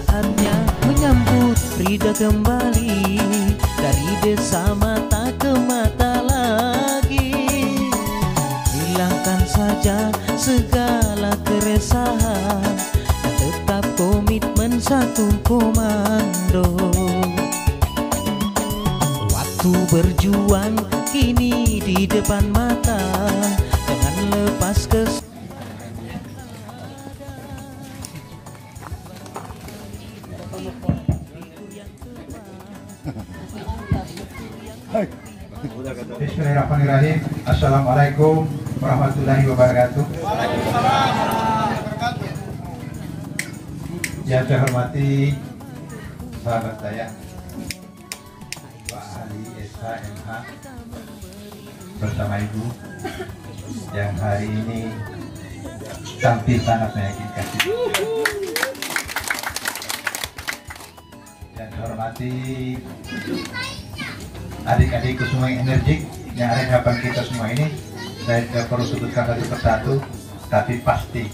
saatnya menyambut Frida kembali dari desa mata ke mata lagi. Hilangkan saja segala keresahan dan tetap komitmen satu komando. Waktu berjuang kini di depan mata, jangan lepas Bismillahirrahmanirrahim. Assalamualaikum warahmatullahi wabarakatuh. Yang saya hormati sahabat saya Pak Ali SHMH bersama Ibu yang hari ini tampil sangat meyakinkan. Yang saya hormati adik-adikku semua yang energik yang ada di hadapan kita semua ini. Saya tidak perlu sebutkan satu persatu, tapi pasti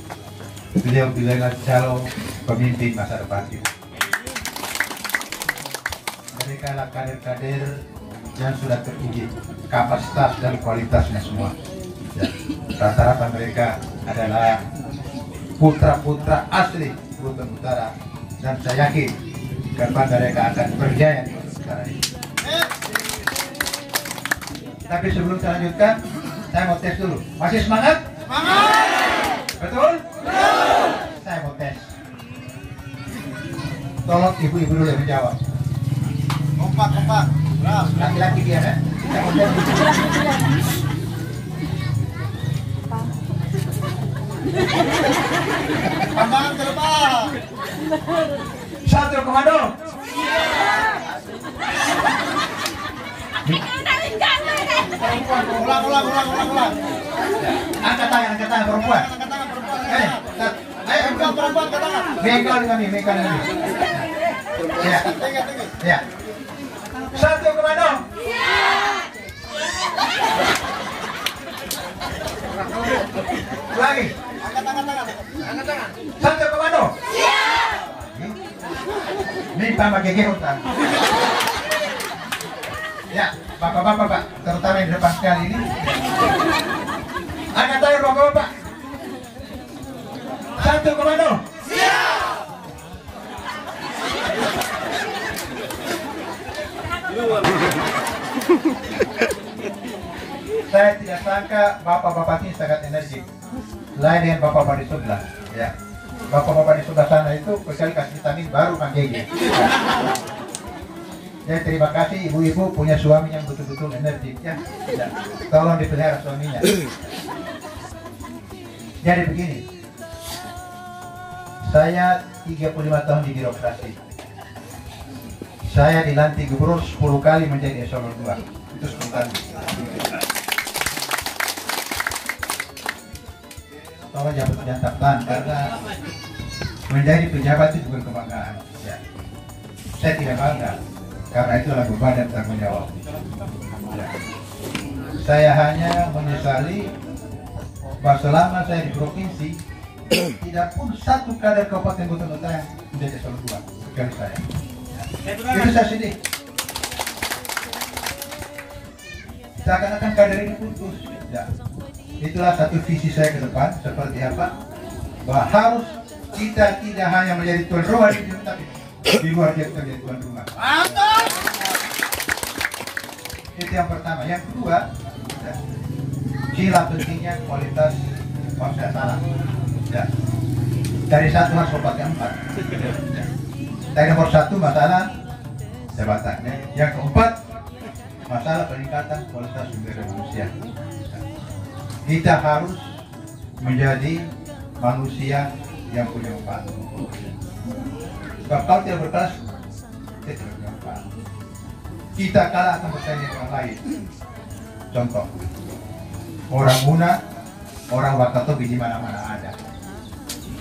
beliau-beliau calon pemimpin masa depan kita. Mereka adalah kader-kader yang sudah teruji kapasitas dan kualitasnya semua. Rata-rata mereka adalah putra-putra asli Buton Utara, dan saya yakin ke depan mereka akan berjaya di Buton Utara ini. Tapi sebelum saya lanjutkan, saya mau tes dulu. Masih semangat? Semangat! Betul? Betul! Saya mau tes. Tolong ibu-ibu dulu yang menjawab. Kompak. Laki-laki dia kan? Saya mau tes. Pandangan ke depan. Satu komando. Ulang. Angkat tangan perempuan. Ayo perempuan ke tangan. Megang dengan ini. Ya. Satu komando. Lagi. Angkat tangan. Satu komando. Minta pakai gehutan. Ya, bapak-bapak, Pak, terutama yang di depan sekali ini. Angkat tangan bapak-bapak. Satu komando. Siap. Saya tidak sangka bapak-bapak ini sangat energik. Lain dengan bapak-bapak di sebelah. Ya, bapak-bapak di sebelah sana itu sekali kasih vitamin baru panggil. Ya, terima kasih ibu-ibu punya suami yang betul-betul energik ya. Tolong dipelihara suaminya. Jadi begini, saya 35 tahun di birokrasi. Saya dilantik gubernur 10 kali menjadi eselon 2. Itu 10 kali. Tolong jangan tepatan karena menjadi pejabat itu bukan kebanggaan. Ya. Saya tidak bangga. Karena itu adalah beban dan tanggung jawab. Ya. Saya hanya menyesali bahwa selama saya di provinsi tidak pun satu kader Kabupaten Buton Utara yang menjadi eselon 2 kecuali saya. Ya. Itu saya sedih. Seakan-akan kader ini putus. Ya. Itulah satu visi saya ke depan seperti apa? Bahwa harus kita tidak hanya menjadi tuan rumah di sini, tapi di luar dia menjadi tuan rumah. Itu yang pertama. Yang kedua, sila pentingnya kualitas salah. Ya. Dari 1 harus pakai 4. Ya. Dari nomor 1 masalah jabatan. Yang keempat, masalah peningkatan kualitas sumber daya manusia. Ya. Kita harus menjadi manusia yang punya manfaat. Sebab kalau tidak berkelas, kita tidak punya manfaat. Kita kalah akan bersaing dengan orang lain. Contoh, orang Muna, orang Wakatobi di mana-mana ada.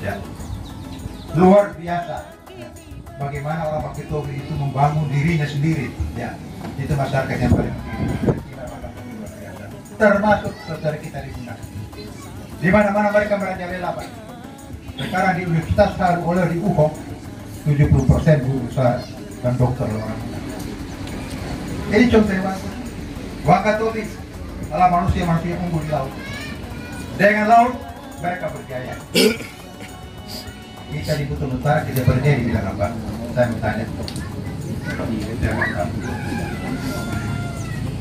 Ya. Luar biasa. Ya. Bagaimana orang Wakatobi itu membangun dirinya sendiri. Ya. Itu masyarakat yang paling termasuk saudara kita di Muna. Di mana-mana mereka merajalela, Pak. Sekarang di Universitas Haru oleh di UHO 70% guru besar dan dokter orang. Ini contoh yang bagus. Wakatobi adalah manusia-manusia unggul di laut. Dengan laut mereka berjaya. Kita di Buton Utara tidak berjaya di bidang apa? Saya bertanya.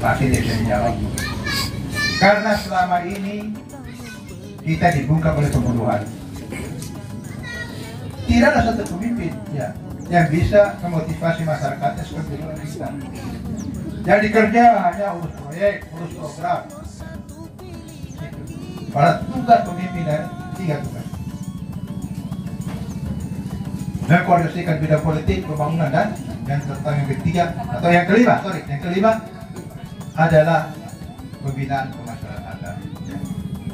Pasti dia bisa menjawab. Karena selama ini kita dibungkam oleh pembunuhan. Tidak ada satu pemimpin ya, yang bisa memotivasi masyarakatnya seperti kita. Jadi kerja hanya urus proyek, urus program. Pada tugas pemimpin dari 3 tugas. Mengkoordinasikan bidang politik, pembangunan dan yang ketiga atau yang kelima adalah pembinaan kemasyarakatan,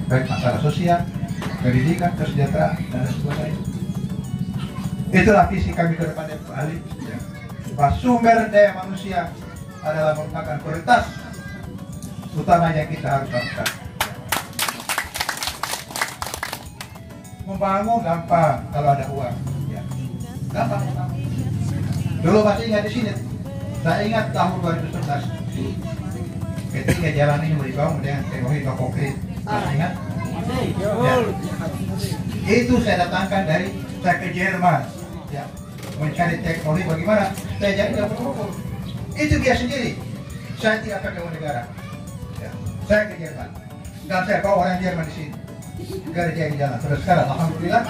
baik masalah sosial, pendidikan, kesejahteraan dan sebagainya. Itulah visi kami ke depan yang balik. Bahwa sumber daya manusia adalah merupakan prioritas utama yang kita harus lakukan. Membangun gampang kalau ada uang. Ya. Gampang. Dulu masih ingat di sini. Saya ingat tahun 2011 ketika jalan ini mau dibangun dengan teknologi konkret. Masih ingat? Ya. Itu saya datangkan saya ke Jerman. Ya. Mencari teknologi bagaimana saya jadi dapat ukur. Itu dia sendiri. Saya tidak pakai uang negara. Ya. Saya ke Jerman dan saya bawa orang Jerman di sini. Kerja di jalan. Terus sekarang alhamdulillah.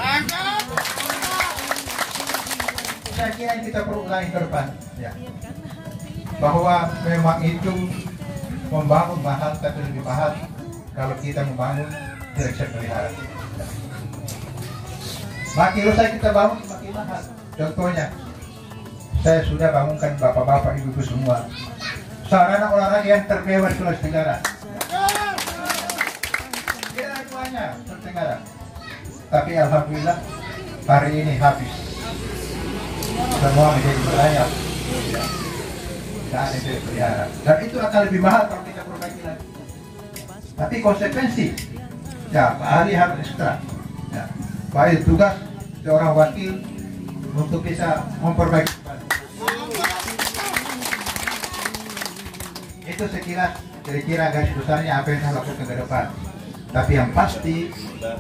Saya kira kita perlu ulangi ke depan. Ya. Bahwa memang itu membangun mahal tapi lebih mahal kalau kita membangun tidak bisa pelihara. Makin usai kita bangun makin mahal. Contohnya, saya sudah bangunkan bapak-bapak ibu-ibu semua sarana olahraga yang termewah di Sulawesi Tenggara. Tidak banyak Sulawesi Tenggara, tapi alhamdulillah hari ini habis. Semua menjadi berlayar. Dan itu pelihara. Dan itu akan lebih mahal kalau kita perbaiki lagi. Tapi konsekuensi, ya Pak Ali harus ekstra. Ya, Pak Ali tugas seorang wakil untuk bisa memperbaiki. Itu kira-kira garis besarnya apa yang saya lakukan ke depan. Tapi yang pasti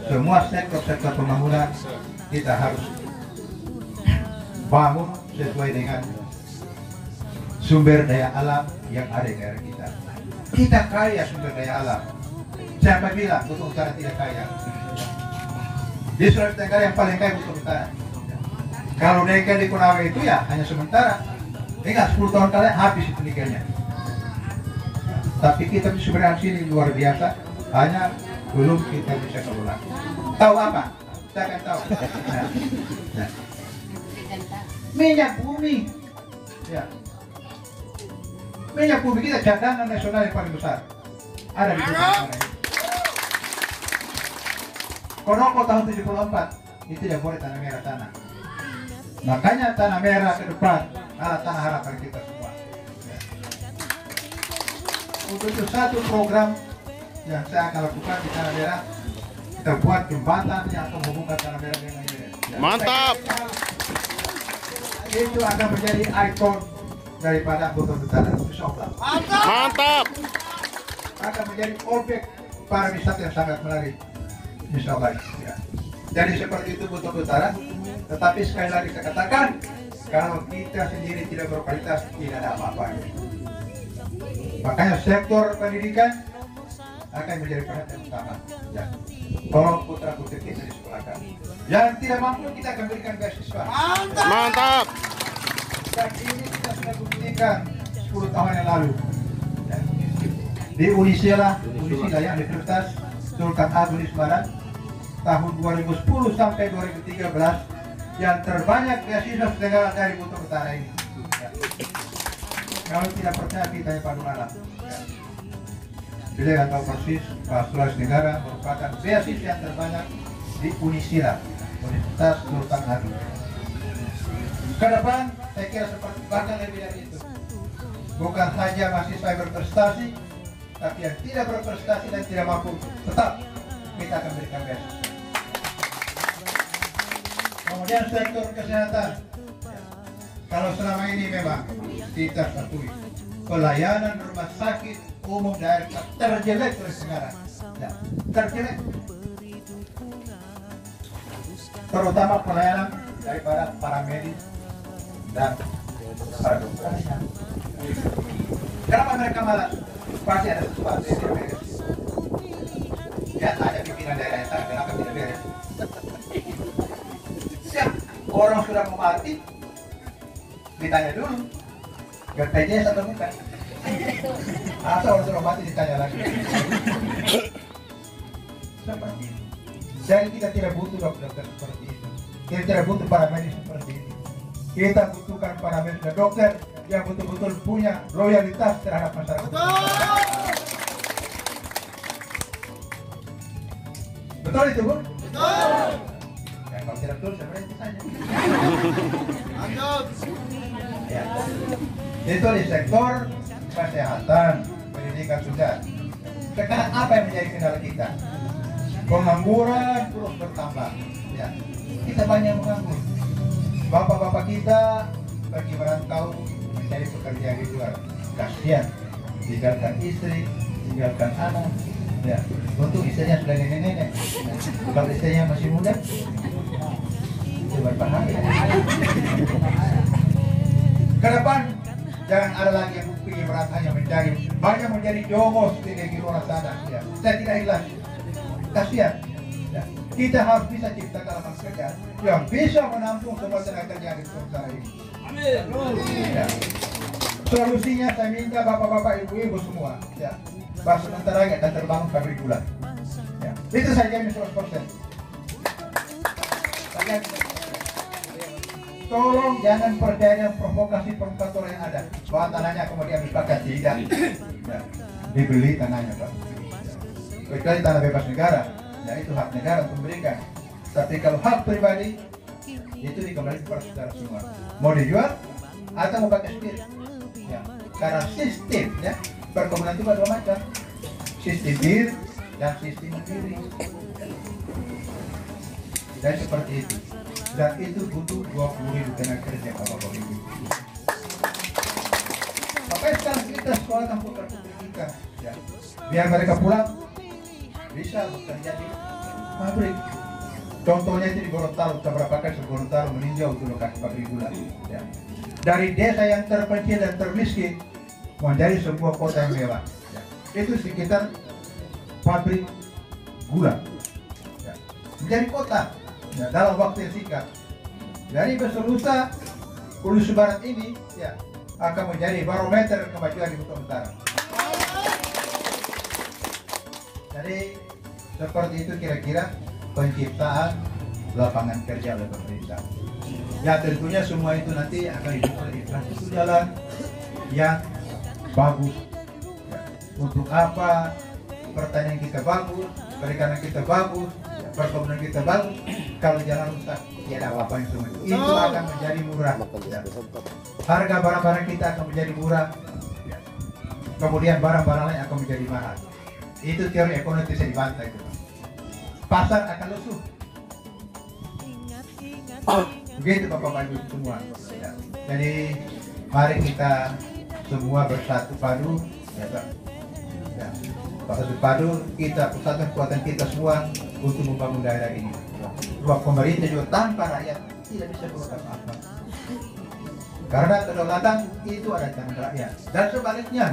semua sektor-sektor pembangunan kita harus bangun sesuai dengan sumber daya alam yang ada di negara kita. Kita kaya sumber daya alam. Siapa bilang Buton Utara tidak kaya? Di Sulawesi Tenggara yang paling kaya Buton Utara. Kalau nikel di Konawe itu ya hanya sementara. Ingat 10 tahun kalian habis itu nikelnya. Tapi kita di sumber daya sini luar biasa. Hanya belum kita bisa kelola. Tahu apa? Saya akan tahu. Nah. Minyak bumi. Ya. Minyak bumi kita cadangan nasional yang paling besar. Ada di Buton Utara ini. Konoko tahun 74 itu yang boleh tanah merah tanah. Makanya tanah merah ke depan adalah tanah harapan kita semua. Ya. Untuk itu satu program yang saya akan lakukan di tanah merah, kita buat jembatan yang akan menghubungkan tanah merah dengan ini. Ya. Mantap. Itu akan menjadi ikon daripada Buton Utara. Insyaallah. Mantap. Akan menjadi objek pariwisata yang sangat menarik. Insyaallah. Ya. Jadi seperti itu Buton Utara. Tetapi sekali lagi saya katakan, kalau kita sendiri tidak berkualitas, tidak ada apa-apanya. Makanya sektor pendidikan akan menjadi perhatian utama. Ya. Tolong putra-putri kita disekolahkan. Yang tidak mampu kita akan berikan beasiswa. Mantap. Dan ini kita sudah buktikan 10 tahun yang lalu. Ya. Di Unisila ya, Universitas Sultan Agung di Semarang, tahun 2010 sampai 2013 yang terbanyak beasiswa Tenggara dari Buton Utara ini. Ya. Kalau tidak percaya kita yang Pak Nurala. Ya. Beliau yang tahu persis bahwa Sulawesi Tenggara merupakan beasiswa yang terbanyak di Unisila, Universitas Sultan Agung. Ke depan saya kira seperti bahkan lebih dari itu. Bukan saja mahasiswa berprestasi, tapi yang tidak berprestasi dan tidak mampu tetap kita akan berikan beasiswa. Kemudian sektor kesehatan, ya. kalau selama ini memang kita akui pelayanan rumah sakit umum daerah terjelek oleh negara, ya, terjelek, terutama pelayanan daripada para medis dan para dokter. Kenapa mereka malas? Pasti ada sesuatu yang tidak beres. Ya, ada pimpinan daerah yang tak kenapa tidak beres. Siap, orang sudah mau mati, ditanya dulu, BPJS atau bukan? Atau orang sudah mati ditanya lagi. Seperti itu. Jadi kita tidak butuh dokter seperti itu. Kita tidak butuh para medis seperti itu. Kita butuhkan para medis dan dokter yang betul-betul punya loyalitas terhadap masyarakat. Betul itu, Bu? Betul. Ya, kalau tidak betul, saya berhenti saja. Ya. Itu di sektor kesehatan, pendidikan sudah. Sekarang apa yang menjadi kendala kita? Pengangguran terus bertambah. Ya. Kita banyak menganggur. Bapak-bapak kita pergi merantau mencari pekerjaan di luar. Kasihan, tinggalkan istri, tinggalkan anak. Ya, untuk istrinya sudah nenek-nenek. Kalau istrinya masih muda, itu berbahaya. Ke depan jangan ada lagi yang pergi merantau hanya mencari, banyak menjadi jongos di luar sana. Ya. Saya tidak ikhlas. Kasihan. Ya. Kita harus bisa ciptakan lapangan kerja yang bisa menampung semua tenaga kerja di kota ini. Amin. Ya. Solusinya saya minta bapak-bapak, ibu-ibu semua, ya, bahwa sementara lagi akan terbangun pabrik gula. Ya. Itu saja yang 100%. Tolong jangan percaya dengan provokasi provokator yang ada. Bahwa tanahnya kemudian dipakai tidak. Ya. Dibeli tanahnya, Pak. Kecuali tanah bebas negara, ya itu hak negara untuk memberikan. Tapi kalau hak pribadi, itu dikembalikan kepada saudara semua. Mau dijual atau mau pakai sendiri. Ya. Karena sistem, ya, perkebunan itu ada dua macam. Sistem bir dan sistem mandiri. Dan seperti itu. Dan itu butuh 20.000 tenaga kerja Bapak Ibu. Makanya sekarang kita sekolah putra putri kita, ya, biar mereka pulang bisa bekerja di pabrik. Contohnya itu di Gorontalo, beberapa kali Gorontalo meninjau untuk lokasi pabrik gula. Ya. Dari desa yang terpencil dan termiskin menjadi sebuah kota yang mewah. Ya. Itu sekitar pabrik gula. Ya. Menjadi kota. Ya, dalam waktu yang singkat. Dari besar lusa, Ulusu Barat ini, ya, akan menjadi barometer kemajuan di Kutub Utara. Jadi seperti itu kira-kira penciptaan lapangan kerja oleh pemerintah. Ya tentunya semua itu nanti akan didukung oleh infrastruktur jalan yang bagus. Ya, untuk apa? Pertanian kita bagus, perikanan kita bagus, perkebunan kita bagus. Kalau jalan rusak, tiada apa-apa yang semua itu akan menjadi murah. Ya. Harga barang-barang kita akan menjadi murah. Ya. Kemudian barang-barang lain akan menjadi mahal. Itu teori ekonomi bisa dibantah itu. Pasar akan lusuh. Begitu Bapak Ibu semua. Ya. Jadi mari kita semua bersatu padu, ya, Pak. Ya. Bersatu padu, kita pusatkan kekuatan kita semua untuk membangun daerah ini. Sebab pemerintah juga tanpa rakyat tidak bisa berbuat apa-apa. Karena kedaulatan itu ada di tangan rakyat. Dan sebaliknya,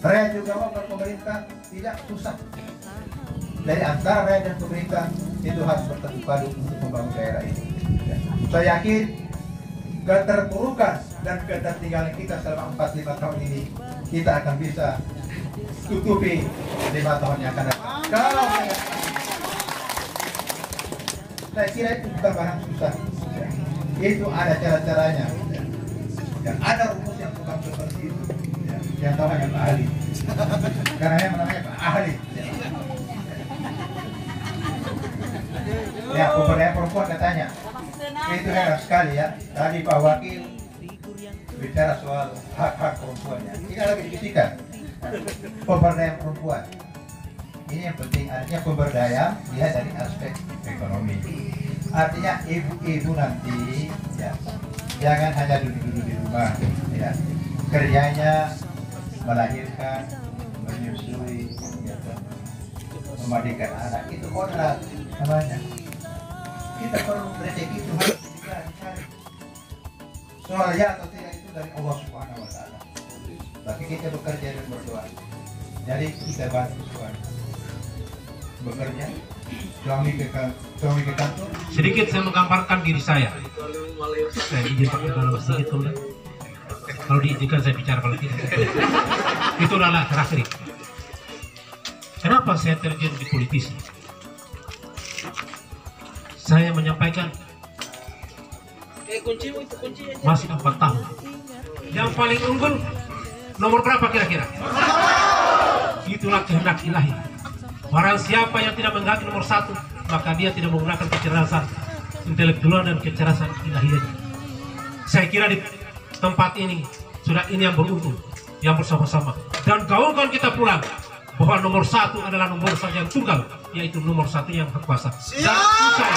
rakyat juga mau pemerintah tidak susah. Dari antara rakyat dan pemerintah itu harus bersatu padu untuk membangun daerah ini. Ya. Saya yakin keterpurukan dan ketertinggalan kita selama 4-5 tahun ini kita akan bisa tutupi 5 tahun yang akan datang. Kalau saya kira itu bukan barang susah. Ya. Itu ada cara-caranya. Ya. Dan ada rumus yang bukan seperti itu. Ya. Yang tahu hanya Pak Ahli. Karena yang namanya Pak Ahli. Ya, pemberdayaan perempuan katanya. Itu heran sekali ya. Tadi Pak Wakil bicara soal hak-hak perempuannya. Ini lagi dibisikan. Pemberdayaan perempuan. Ini yang penting, artinya pemberdayaan dia dari aspek ekonomi. Artinya ibu-ibu nanti ya jangan hanya duduk-duduk di rumah, ya. Kerjanya melahirkan, menyusui, gitu. Memandikan anak, itu kodrat namanya. Kita perlu rezeki itu harus dicari. Soal ya atau tidak itu dari Allah Subhanahu Wa Taala. Tapi kita bekerja dan berdoa. Jadi kita bantu suami bekerja, suami ke kantor. Sedikit saya menggambarkan diri saya. Saya izin pakai dalam sedikit dulu. Kalau diizinkan saya bicara, kalau tidak itu adalah terakhir. Kenapa saya terjun di politisi? Saya menyampaikan masih 4 tahun. Yang paling unggul nomor berapa kira-kira? Itulah kehendak ilahi. Barang siapa yang tidak mengganti nomor 1, maka dia tidak menggunakan kecerdasan intelektual dan kecerdasan ilahiyah. Saya kira di tempat ini sudah ini yang beruntung, yang bersama-sama. Dan gaungkan kita pulang bahwa nomor 1 adalah nomor saja yang tunggal, yaitu nomor 1 yang berkuasa. Dan saya,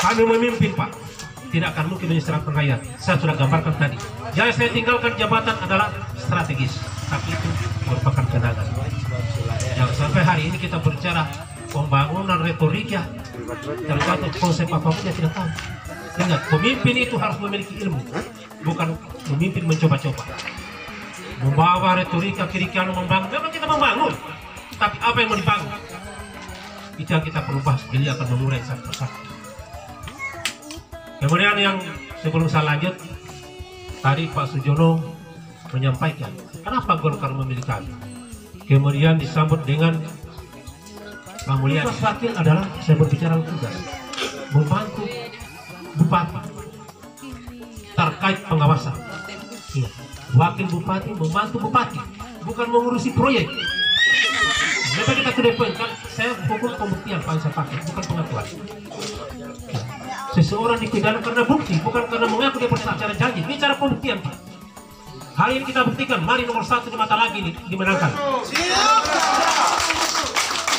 kami memimpin, Pak, tidak akan mungkin menyeserang penghayat. Saya sudah gambarkan tadi. Yang saya tinggalkan jabatan adalah strategis, tapi itu merupakan kenangan. Yang sampai hari ini kita berbicara pembangunan retorika, tergantung konsep apapun yang tidak tahu. Ingat, pemimpin itu harus memiliki ilmu, bukan memimpin mencoba-coba. Membawa retorika kiri kanan membangun, memang kita membangun, tapi apa yang mau dibangun? Itu yang kita perlu bahas, jadi akan memulai satu persatu. Kemudian yang sebelum saya lanjut, tadi Pak Sujono menyampaikan kenapa Golkar memilih kami. Kemudian disambut dengan kemuliaan wakil adalah saya berbicara tugas membantu bupati terkait pengawasan. Ya. Wakil bupati membantu bupati, bukan mengurusi proyek. Kenapa kita ke depan kan? Saya fokus pembuktian Pak saya pakai, bukan pengakuan. Seseorang dipidana karena bukti, bukan karena mengaku dia bersalah cara janji. Ini cara pembuktian, Pak. Hari ini kita buktikan, mari nomor 1 di mata lagi dimenangkan.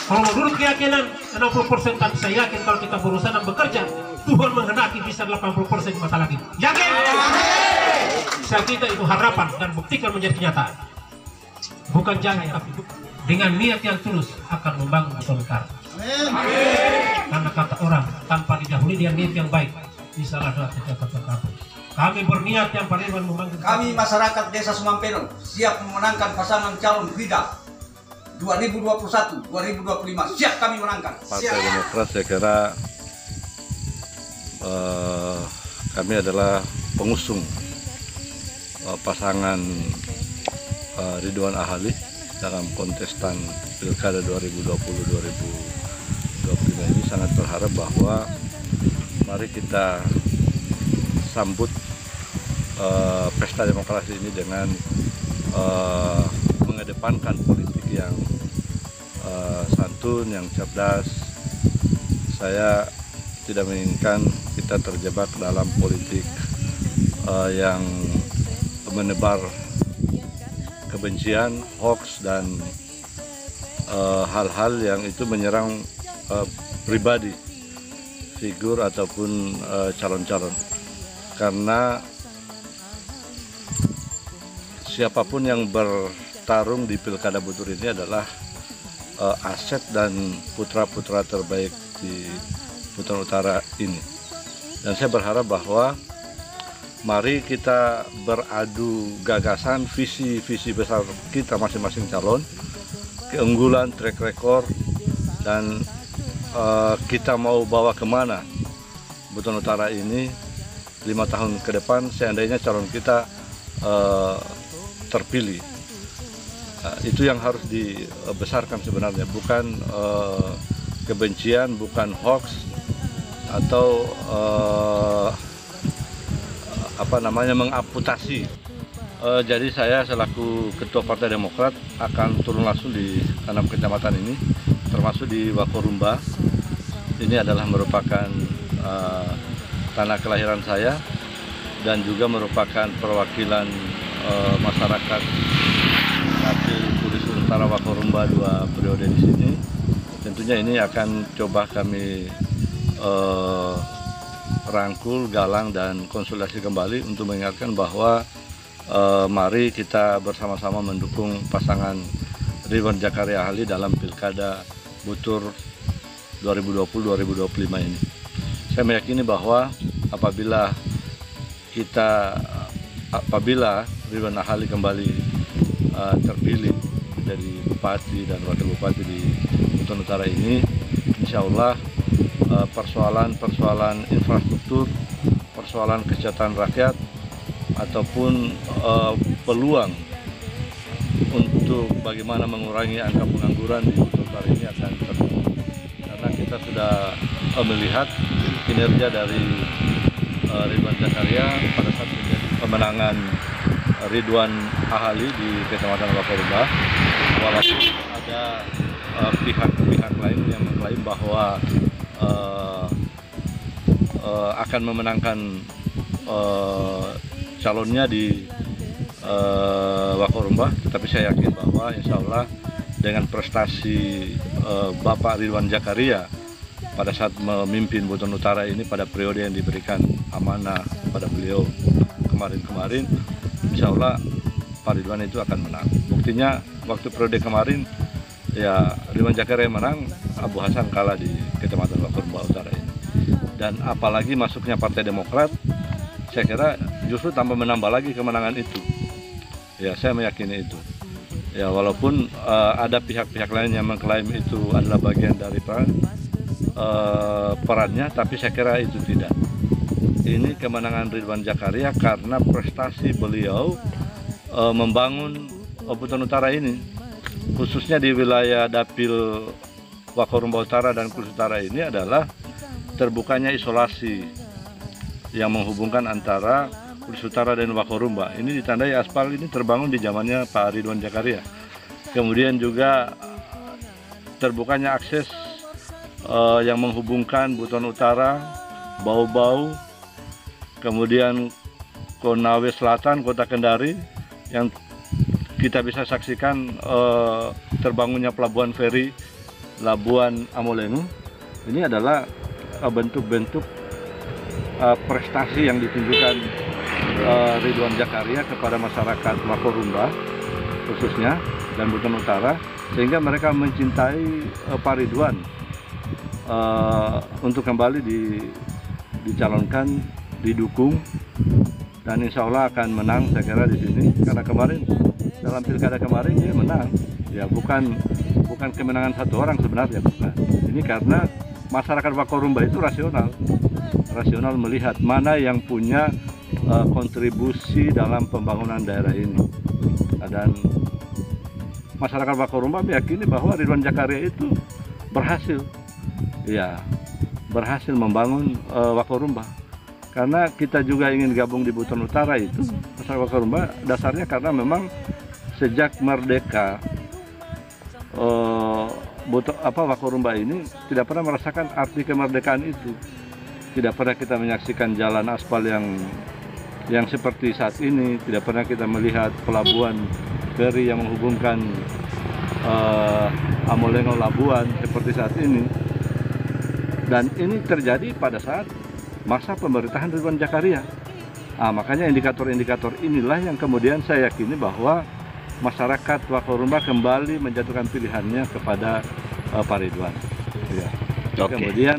Kalau menurut keyakinan 60%, tapi saya yakin kalau kita berusaha dan bekerja, Tuhan menghendaki bisa 80% di mata lagi. Yakin? Saya kita itu harapan dan buktikan menjadi kenyataan. Bukan janji, tapi dengan niat yang tulus akan membangun Golkar. Karena kata orang, tanpa didahului dengan niat yang baik, bisa ada tercatat terkabul. Kami berniat yang paling membangun. Kami masyarakat Desa Sumampeno siap memenangkan pasangan calon Frida 2021-2025. Siap kami menangkan. Partai Demokrat saya kira kami adalah pengusung pasangan Ridwan Ahali dalam kontestan Pilkada 2020-2025 ini. Sangat berharap bahwa mari kita sambut pesta demokrasi ini dengan mengedepankan politik yang santun, yang cerdas. Saya tidak menginginkan kita terjebak dalam politik yang menebar kebencian, hoax, dan hal-hal yang itu menyerang pribadi, figur ataupun calon-calon. Karena siapapun yang bertarung di Pilkada Butur ini adalah aset dan putra-putra terbaik di putaran utara ini. Dan saya berharap bahwa mari kita beradu gagasan, visi besar kita masing-masing calon, keunggulan, track record, dan kita mau bawa kemana Buton Utara ini 5 tahun ke depan seandainya calon kita terpilih. Itu yang harus dibesarkan sebenarnya, bukan kebencian, bukan hoax atau mengamputasi. Jadi saya selaku Ketua Partai Demokrat akan turun langsung di 6 kecamatan ini, termasuk di Wakorumba. Ini adalah merupakan tanah kelahiran saya dan juga merupakan perwakilan masyarakat Hasil Turis Utara Wakorumba 2 periode di sini. Tentunya ini akan coba kami rangkul, galang, dan konsultasi kembali untuk mengingatkan bahwa mari kita bersama-sama mendukung pasangan Ridwan Jakaria Ali dalam Pilkada Butur 2020-2025 ini. Saya meyakini bahwa apabila Ridwan Ali kembali terpilih dari bupati dan wakil bupati di Buton Utara ini, insya Allah persoalan infrastruktur, persoalan kesejahteraan rakyat, ataupun peluang untuk bagaimana mengurangi angka pengangguran di Buton Utara ini akan terbuka. Karena kita sudah melihat kinerja dari Ridwan Jakaria pada saat pemenangan Ridwan Ali di Kecamatan Wakorumba, walaupun ada pihak-pihak lain yang mengklaim bahwa akan memenangkan calonnya di Wakorumba, tetapi saya yakin bahwa insya Allah dengan prestasi Bapak Ridwan Jakaria pada saat memimpin Buton Utara ini pada periode yang diberikan amanah pada beliau kemarin-kemarin, insya Allah Pak Ridwan itu akan menang. Buktinya waktu periode kemarin ya Ridwan Jakaria menang, Abu Hasan kalah di Kecamatan Wakorumba Utara ini. Dan apalagi masuknya Partai Demokrat, saya kira justru tambah menambah lagi kemenangan itu. Ya, saya meyakini itu. Ya, walaupun ada pihak-pihak lain yang mengklaim itu adalah bagian dari perannya, tapi saya kira itu tidak. Ini kemenangan Ridwan Jakaria karena prestasi beliau membangun Buton Utara ini, khususnya di wilayah Dapil Wakorumba Utara dan Kulus Utara ini adalah terbukanya isolasi yang menghubungkan antara Kulus Utara dan Wakorumba. Ini ditandai aspal ini terbangun di zamannya Pak Ridwan Jakaria. Kemudian juga terbukanya akses yang menghubungkan Buton Utara, Bau-Bau, kemudian Konawe Selatan, Kota Kendari, yang kita bisa saksikan terbangunnya pelabuhan feri Labuan Amolengu. Ini adalah bentuk-bentuk prestasi yang ditunjukkan Ridwan Jakaria kepada masyarakat Wakorumba khususnya dan Buton Utara, sehingga mereka mencintai Pak Ridwan untuk kembali dicalonkan, didukung, dan insya Allah akan menang saya kira di sini, karena kemarin dalam pilkada kemarin dia menang, ya bukan kemenangan satu orang sebenarnya, bukan. Ini karena masyarakat Wakorumba itu rasional melihat mana yang punya kontribusi dalam pembangunan daerah ini, dan masyarakat Wakorumba meyakini bahwa Ridwan Jakaria itu berhasil membangun Wakorumba. Karena kita juga ingin gabung di Buton Utara itu, masyarakat Wakorumba dasarnya karena memang sejak merdeka Wakorumba ini tidak pernah merasakan arti kemerdekaan itu. Tidak pernah kita menyaksikan jalan aspal yang seperti saat ini, tidak pernah kita melihat pelabuhan feri yang menghubungkan Amolengo Labuan seperti saat ini. Dan ini terjadi pada saat masa pemerintahan Ridwan Jakaria. Makanya indikator-indikator inilah yang kemudian saya yakini bahwa masyarakat Wakorumba kembali menjatuhkan pilihannya kepada Pak Ridwan. Ya. Okay. Kemudian